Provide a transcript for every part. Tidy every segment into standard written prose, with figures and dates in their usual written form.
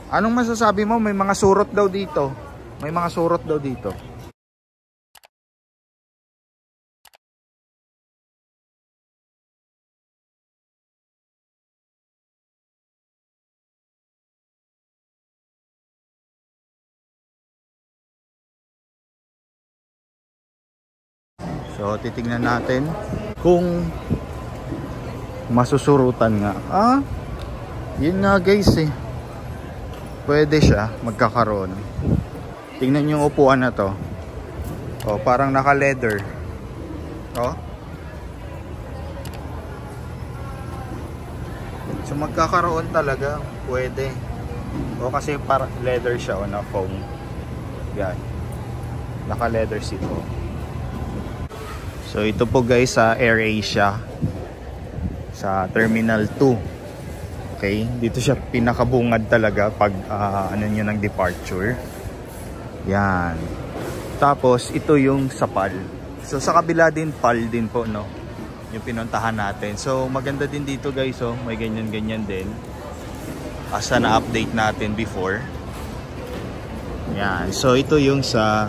Anong masasabi mo? May mga surot daw dito. May mga surot daw dito. So, titignan natin kung masusurutan nga. Yun nga guys eh. Pwede siya magkakaroon. Tingnan yung upuan na to. Oh, parang naka-leather. Oh. So, magkakaroon talaga. Pwede. O kasi para leather siya o na foam. Yan. Naka-leather seat o. So ito po guys sa AirAsia sa Terminal 2. Okay, dito siya pinakabungad talaga pag ano niyo ng departure. Yan. Tapos ito yung sa PAL. So sa kabila din PAL din po no. Yung pinuntahan natin. So maganda din dito guys oh, may ganyan-ganyan din. Asa na-update natin before. Yan. So ito yung sa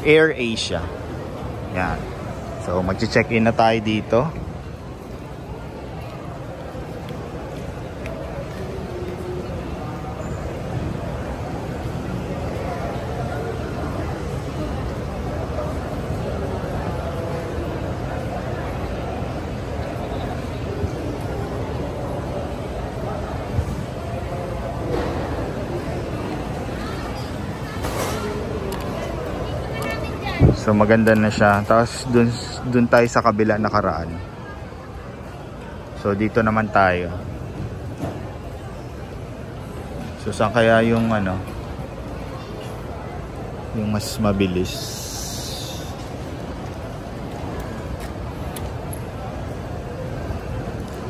AirAsia. Yan. So, mag-check-in na tayo dito. So maganda na siya. Tapos dun tayo sa kabila nakaraan. So dito naman tayo. So saan kaya yung ano? Yung mas mabilis.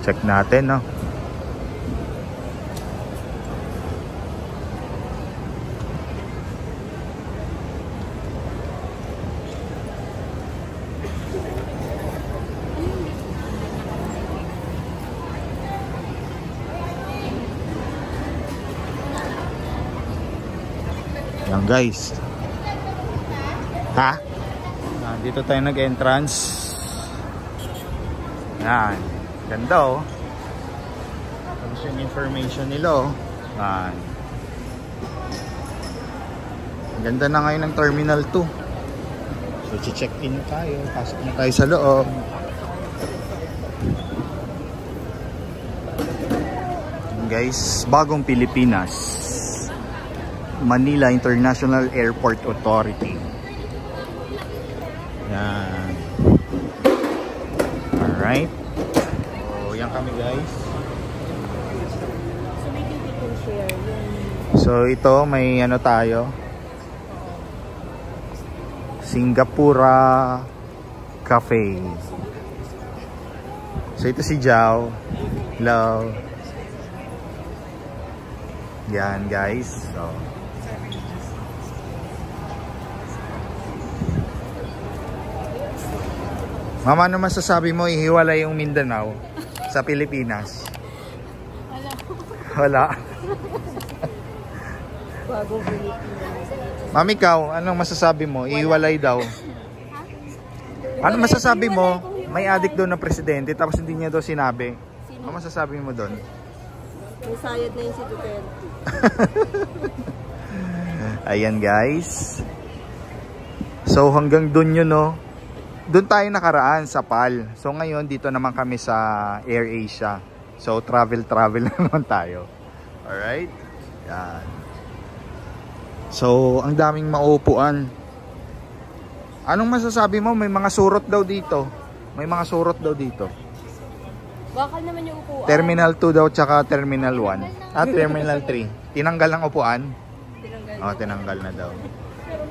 Check natin no. Yan guys. Ha? Dito tayo nag-entrance. Yan. Ganda oh. Tapos yung information nila oh. Yan. Ganda na ngayon ng Terminal 2. So check-in na tayo. Pasok na tayo sa loob. Yan guys. Bagong Pilipinas. Manila International Airport Authority. Yan. Alright. So, yan kami guys. So, maybe we can share yung... So, ito may ano tayo. Singapura Cafe. So, ito si Jao. Hello. Yan guys. So, Mama, ano masasabi mo ihiwalay yung Mindanao sa Pilipinas? Wala. Bagong Pilipinas. Mami, ikaw, anong masasabi mo? Ihiwalay daw. Ano masasabi mo? May adik doon na presidente tapos hindi niya daw sinabi. Ano masasabi mo doon? May sayad na yung si Duterte. Ayan guys. So hanggang doon yun no. Doon tayo nakaraan sa PAL. So ngayon dito naman kami sa AirAsia. So travel na naman tayo. Alright? Yan. So ang daming maupuan. Anong masasabi mo? May mga surot daw dito. May mga surot daw dito. Bakal naman yung upuan. Terminal 2 daw tsaka Terminal 1. Terminal 3. Tinanggal ang upuan? Tinanggal. Tinanggal na daw. Pero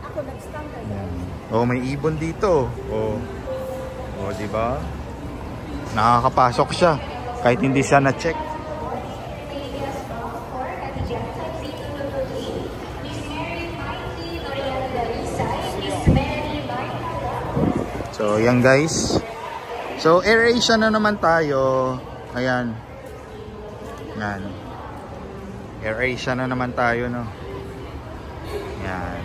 ako nag-stand kayo. Oh, may ibon dito. Oh, di ba? Nakakapasok siya kahit hindi siya na-check. So, yan guys. So, AirAsia na naman tayo. Ayan. Yan. AirAsia na naman tayo, no? Yan.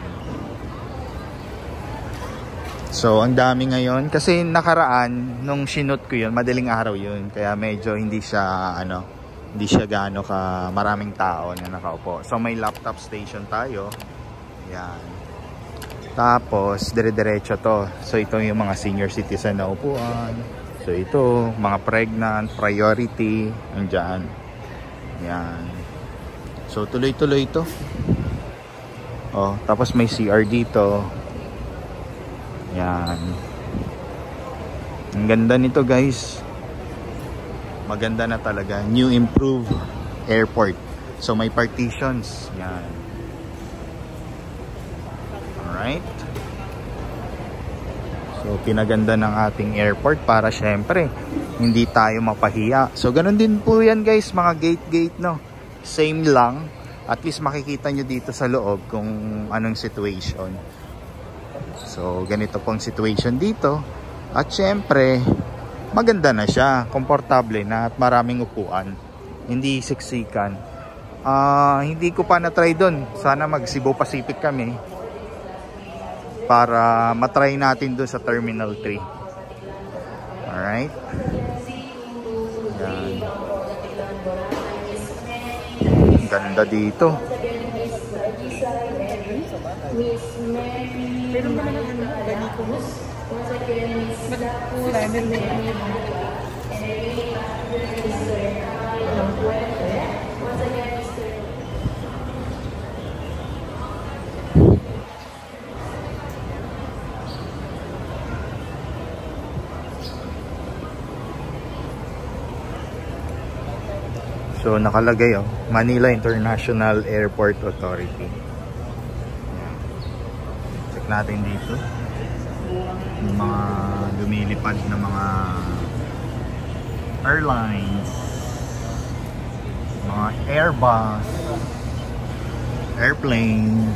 So, ang dami ngayon. Kasi nakaraan, nung sinut ko yun, madaling araw yun. Kaya medyo hindi siya, hindi siya gaano ka maraming tao na nakaupo. So, may laptop station tayo. Yan. Tapos, dire-diretso to. So, ito yung mga senior citizen na upuan. So, ito, mga pregnant, priority, andyan. Yan. So, tuloy-tuloy ito. Oh, tapos may CR dito. Yan. Ang ganda nito, guys. Maganda na talaga. New improved airport. So, may partitions. Yan. Alright. So, pinaganda ng ating airport para syempre hindi tayo mapahiya. So, ganun din po yan, guys. Mga gate-gate, no? Same lang. At least makikita nyo dito sa loob kung anong situation. So, ganito pong situation dito. At syempre, maganda na siya. Komportable na at maraming upuan. Hindi siksikan. Hindi ko pa na-try doon. Sana mag Cebu Pacific kami. Para matry natin doon sa Terminal 3. Alright. Yan. Ganda dito. Meron naman ang ganito mo. So nakalagay Manila International Airport Authority. Check natin dito. Yung mga lumilipad na mga airlines, mga Airbus, airplane.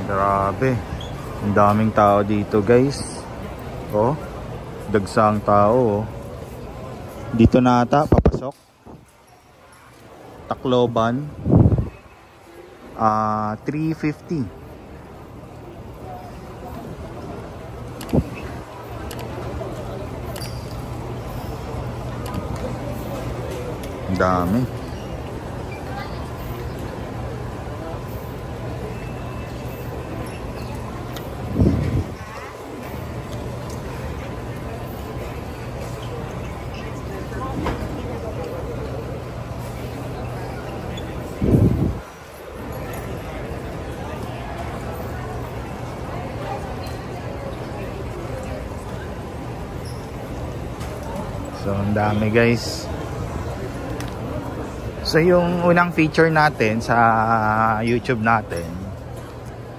Grabe. Ang daming tao dito, guys. Oh, dagsang tao. Dito na ata papasok. Tacloban. 350. Ang dami. So, ang dami, guys. So, yung unang feature natin sa YouTube natin,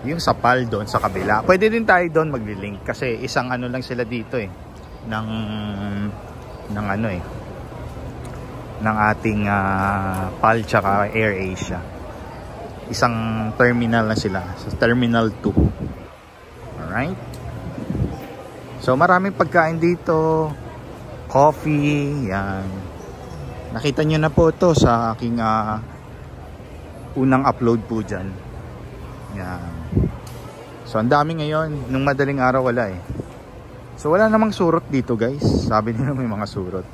yung sa PAL doon sa kabila. Pwede din tayo doon magli-link kasi isang ano lang sila dito ng ng ating PAL tsaka AirAsia. Isang terminal na sila, sa Terminal 2. Alright? So, maraming pagkain dito. Coffee, yan. Nakita nyo na po to sa aking unang upload po dyan. Yan. So, ang dami ngayon. Nung madaling araw, wala So, wala namang surot dito, guys. Sabi nila may mga surot.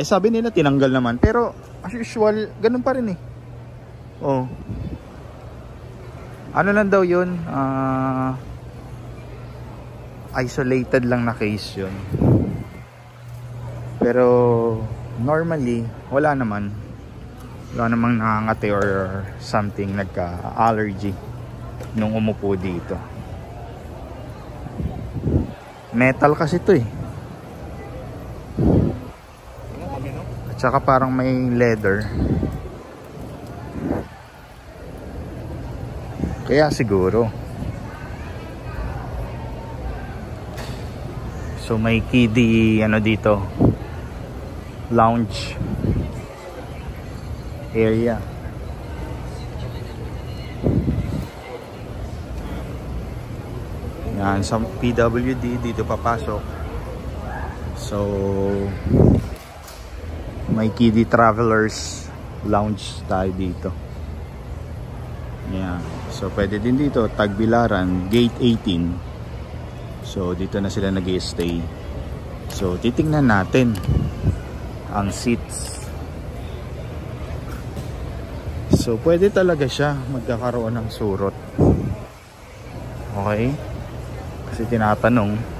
Sabi nila tinanggal naman. Pero, as usual, ganun pa rin Oh. Ano lang daw yun? Isolated lang na case yun. Pero normally wala namang nakangati or something, nagka-allergy nung umupo dito. Metal kasi ito At saka parang may leather. Kaya siguro. So may kiddie dito, lounge area. Yan, sa PWD dito papasok. So may kiddie travelers lounge tayo dito. Yan. So pwede din dito, Tagbilaran, gate 18. So dito na sila nag-i-stay. So titingnan natin ang seats. So pwede talaga siya magkakaroon ng surot. Okay? Kasi tinatanong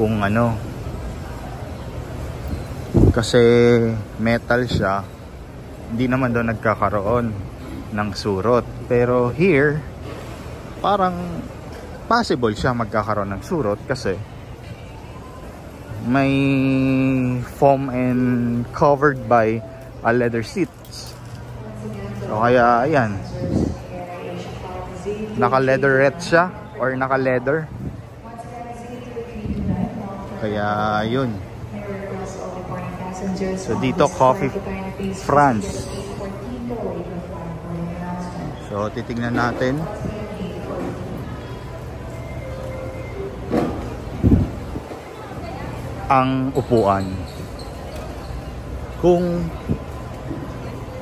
kung ano, kasi metal siya, hindi naman daw nagkakaroon ng surot. Pero here, parang possible siya magkakaroon ng surot kasi may foam and covered by a leather seats. So kaya ayan, naka leatherette siya or naka leather. Kaya yun. So dito Coffee France. So titignan natin. Ang upuan. Kung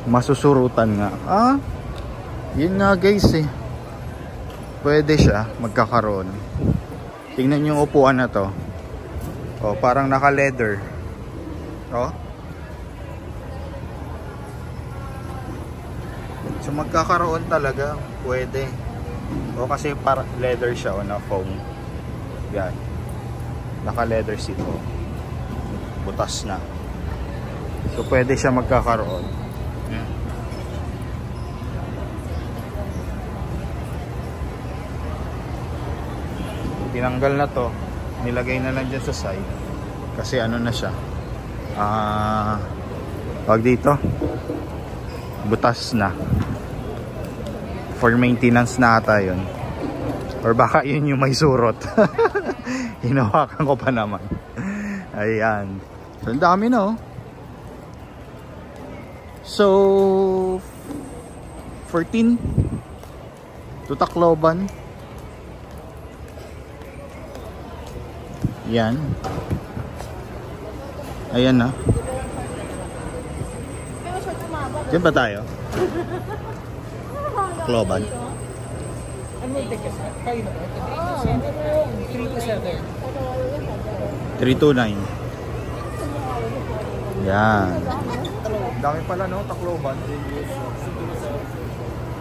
masusurutan nga. Yun nga guys eh. Pwede siya magkakaroon. Tingnan yung upuan na to. Oh, parang naka-leather. Oh. So magkakaroon talaga, pwede. O kasi para leather siya o na foam. Yan. Naka-leather seat o. Butas na. So pwede siya magkakaroon. Tinanggal na to. Nilagay na lang dyan sa side. Kasi ano na siya. Pag dito butas na. For maintenance na ata yun. Or baka yun yung may surot. Hinawakan ko pa naman. Ayan. So ang dami na oh. So 14 to Tacloban. Yan. Ayan na. Diyan ba tayo? Tacloban. Ano ticket? Kayo na ba? 3 to 7. 329. Yan. Dami pala no, Tacloban.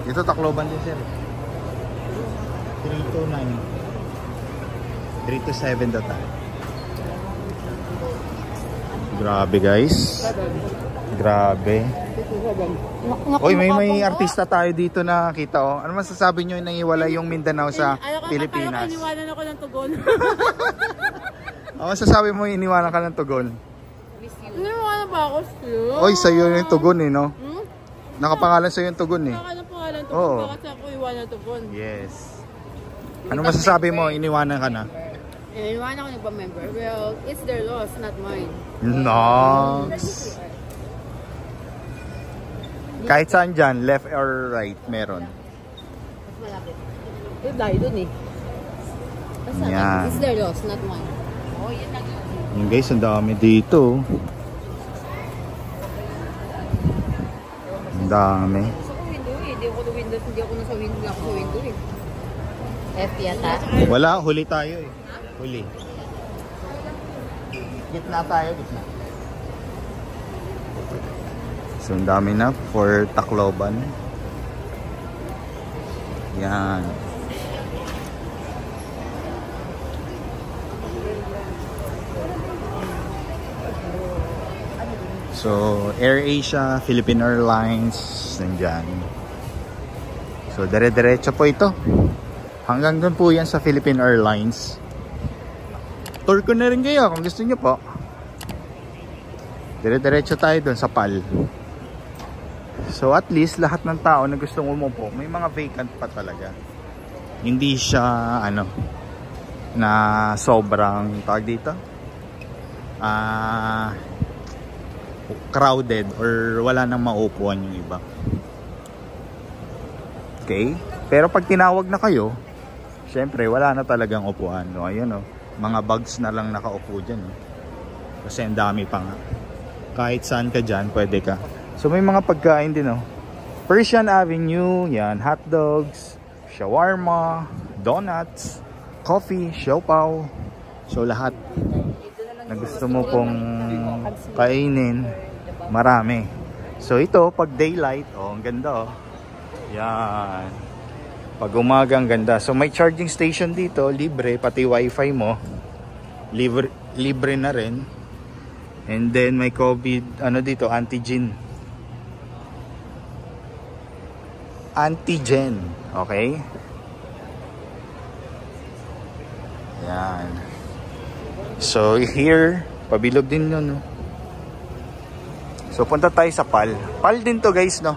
Dito Tacloban din sir. 329. 3 to 7 daw tayo. Grabe guys. Grabe. Oy, may artista tayo dito na kita oh. Ano masasabi nyo na iwala yung Mindanao sa Pilipinas? Iniwanan ako ng tugon. Ano masasabi mo iniwanan ka ng tugon? Iniwanan ba ako sa'yo? Oy, sa'yo yung tugon eh, no? Nakapangalan sa'yo yung tugon eh. Nakapangalan pangalan tugon. Oo. Bakit ako iwanan tugon? Yes. Ano masasabi mo iniwanan ka na? Iniwanan ako nagpa-member. Well, it's their loss, not mine. Nox. Kahit saan dyan, left or right, meron. Mas malapit. Yung layo dun eh. Basta, Yan. it's their loss, not mine. Oh, yun lang yun. Yung guys, ang dami dito. Ang dami. Gusto ko window eh. Hindi ako nasa window. Hindi ako sa window eh. F yata. Wala, huli tayo eh. Huli. Gitna tayo, gitna. So, ang dami na for Tacloban. Yan. So, AirAsia, Philippine Airlines, nandyan. So, dire-diretso po ito. Hanggang doon po yan sa Philippine Airlines. Tour ko na rin kayo kung gusto nyo po. Dire-diretso tayo doon sa PAL. So at least lahat ng tao na gustong umupo, may mga vacant pa talaga. Hindi siya ano na sobrang tawag dito. Crowded or wala nang maupuan yung iba. Okay? Pero pag tinawag na kayo, syempre wala na talagang upuan. No, ayun oh. mga bugs na lang nakaupo dyan eh. Kasi ang dami pa nga. Kahit saan ka dyan, pwede ka. So may mga pagkain din oh. Persian Avenue, yan, hot dogs, shawarma, donuts, coffee, siopaw. So lahat na gusto mo pong kainin, marami. So ito, pag daylight, oh, ang ganda oh. Yan. Pag umaga, ang ganda. So may charging station dito, libre, pati wifi mo. Libre na rin. And then may COVID, ano dito, antigen. Okay? Yan. So here, pabilog din yun, no? So punta tayo sa PAL. PAL din to guys, no?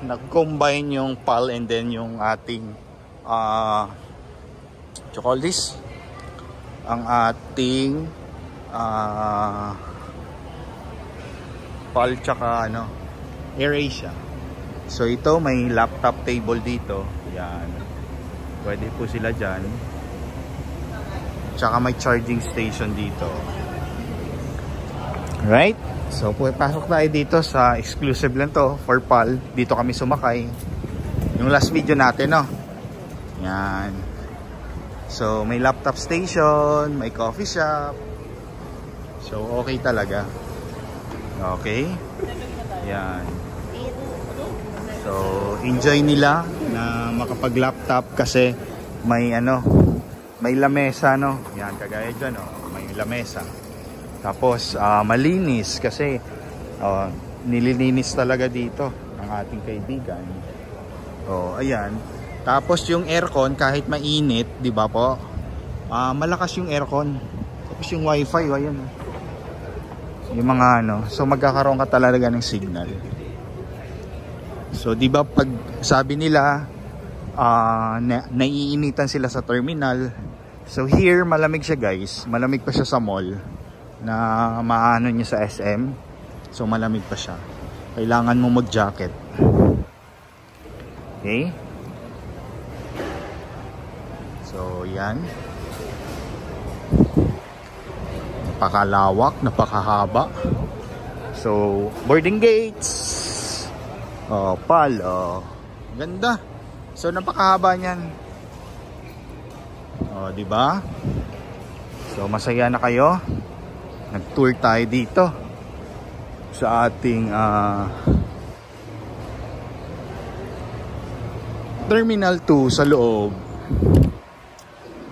Nag-combine yung PAL and then yung ating what you call this? Ang ating PAL tsaka ano, AirAsia. So ito may laptop table dito. Yan. Pwede po sila dyan. Tsaka may charging station dito. Right? So pasok tayo dito sa exclusive lang to for PAL. Dito kami sumakay. Yung last video natin, no? Yan. So may laptop station, may coffee shop. So okay talaga. Okay? Yan. So enjoy nila na makapag-laptop kasi may ano, may lamesa, no? Yan, kagaya dyan, no? May lamesa. Tapos malinis kasi nililinis talaga dito ng ating kaibigan. Oh, ayan. Tapos yung aircon kahit mainit, 'di ba po? Malakas yung aircon. Tapos yung wifi, ayan. Yung mga ano, so magkakaroon ka talaga ng signal. So 'di ba pag sabi nila naiinitan sila sa terminal. So here malamig siya guys. Malamig pa siya sa mall na maano niya sa SM. So malamig pa siya. Kailangan mo mag-jacket. Okay? So yan. Napakalawak, napakahaba. So boarding gates. Oh, PAL, oh. Ganda. So napakahaba niyan. Oh, di ba? So masaya na kayo. Nag-tour tayo dito sa ating Terminal 2 sa loob.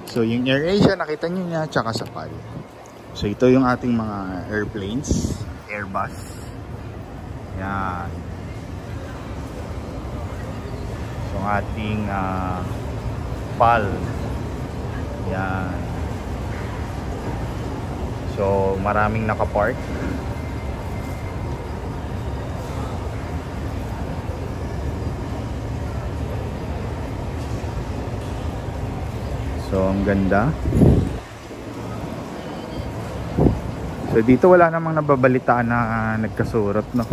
So yung AirAsia nakita niyo niya, tsaka sa PAL. So ito yung ating mga airplanes, Airbus. Yan. So ating PAL. Yan. So maraming nakapark. So ang ganda. So dito wala namang nababalitaan na nagkasurot, no.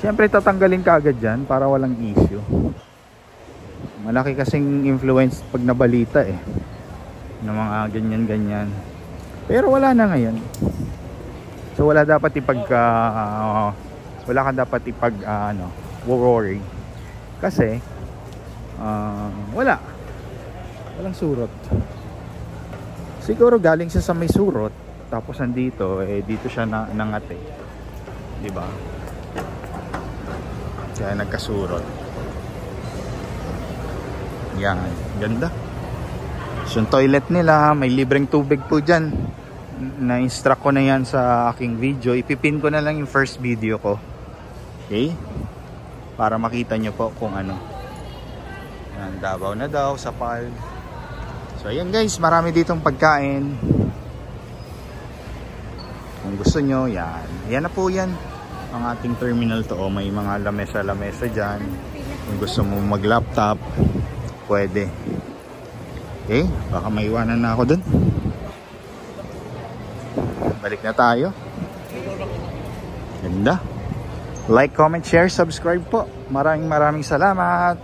Siyempre tatanggalin ka agad dyan para walang issue. Malaki kasing influence pag nabalita eh ng mga ganyan-ganyan. Pero wala na ngayon. So wala dapat wala kang dapat worry. Kasi walang surot. Siguro galing siya sa may surot tapos nandito dito siya nangate. 'Di ba? Kaya nagkasurot. Yan, ganda. So yung toilet nila, may libreng tubig po dyan. Na-instruct ko na yan sa aking video. Ipipin ko na lang yung first video ko. Okay? Para makita nyo po kung ano. Yan, Davao na daw sa PAL. So ayan guys, marami ditong pagkain. Kung gusto nyo, yan. Yan na po yan. Ang ating terminal to. Oh, may mga lamesa-lamesa dyan. Kung gusto mo mag-laptop, pwede. Okay, baka maiwanan na ako dun. Balik na tayo. Ganda. Like, comment, share, subscribe po. Maraming salamat.